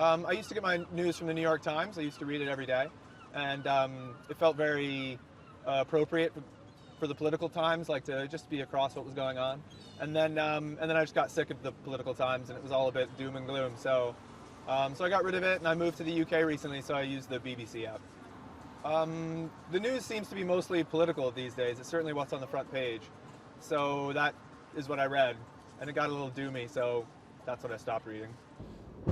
I used to get my news from the New York Times. I used to read it every day, and it felt very appropriate for the political times, like to just be across what was going on. And then I just got sick of the political times, and it was all a bit doom and gloom. So I got rid of it, and I moved to the UK recently, so I use the BBC app. The news seems to be mostly political these days. It's certainly what's on the front page. So that is what I read, and it got a little doomy, so that's what I stopped reading.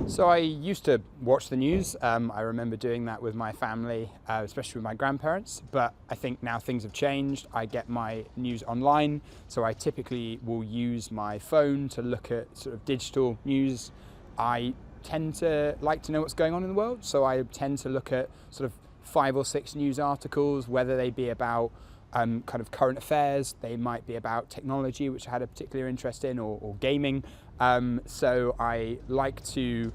So I used to watch the news. I remember doing that with my family, especially with my grandparents, but I think now things have changed. I get my news online, so I typically will use my phone to look at sort of digital news. I tend to like to know what's going on in the world, so I tend to look at sort of 5 or 6 news articles, whether they be about kind of current affairs, they might be about technology, which I had a particular interest in, or gaming. So I like to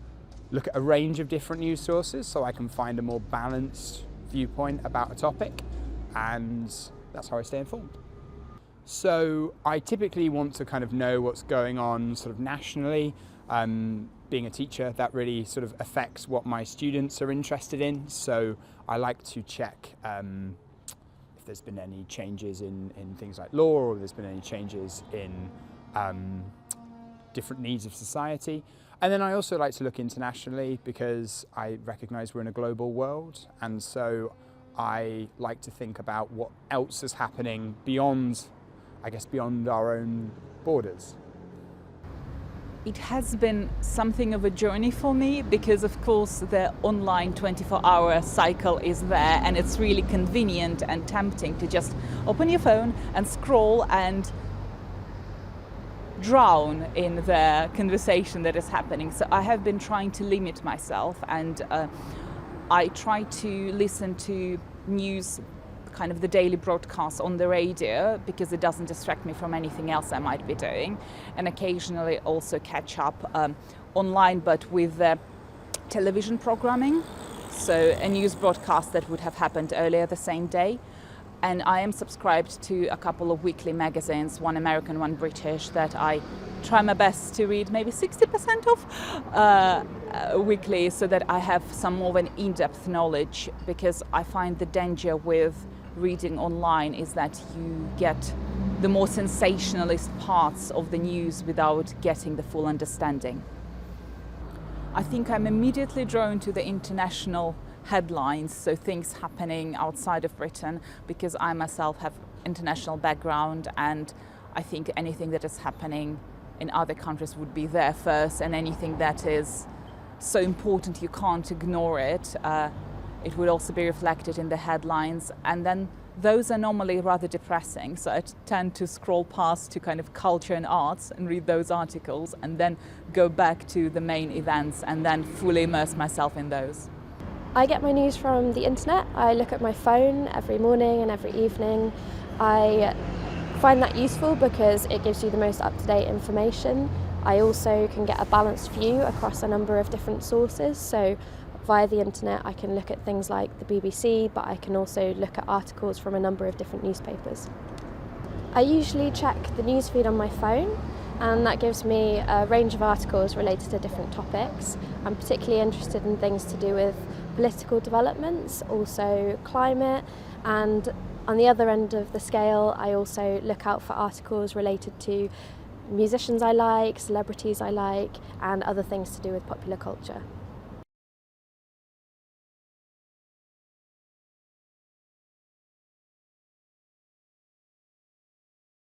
look at a range of different news sources so I can find a more balanced viewpoint about a topic, and that's how I stay informed. So I typically want to kind of know what's going on sort of nationally. Being a teacher, that really sort of affects what my students are interested in, so I like to check if there's been any changes in things like law, or if there's been any changes in different needs of society. And then I also like to look internationally, because I recognise we're in a global world, and so I like to think about what else is happening beyond, I guess, beyond our own borders. It has been something of a journey for me, because of course the online 24-hour cycle is there, and it's really convenient and tempting to just open your phone and scroll and drown in the conversation that is happening. So I have been trying to limit myself, and I try to listen to news, kind of the daily broadcast on the radio, because it doesn't distract me from anything else I might be doing, and occasionally also catch up online, but with television programming, so a news broadcast that would have happened earlier the same day. And I am subscribed to a couple of weekly magazines, one American, one British, that I try my best to read maybe 60% of weekly, so that I have some more of an in-depth knowledge, because I find the danger with reading online is that you get the more sensationalist parts of the news without getting the full understanding. I think I'm immediately drawn to the international headlines, so things happening outside of Britain, because I myself have international background, and I think anything that is happening in other countries would be there first, and anything that is so important you can't ignore it. It would also be reflected in the headlines, and then those are normally rather depressing, so I tend to scroll past to kind of culture and arts and read those articles, and then go back to the main events and then fully immerse myself in those. I get my news from the internet. I look at my phone every morning and every evening. I find that useful because it gives you the most up-to-date information. I also can get a balanced view across a number of different sources, so via the internet I can look at things like the BBC, but I can also look at articles from a number of different newspapers. I usually check the newsfeed on my phone, and that gives me a range of articles related to different topics. I'm particularly interested in things to do with political developments, also climate, and on the other end of the scale I also look out for articles related to musicians I like, celebrities I like, and other things to do with popular culture.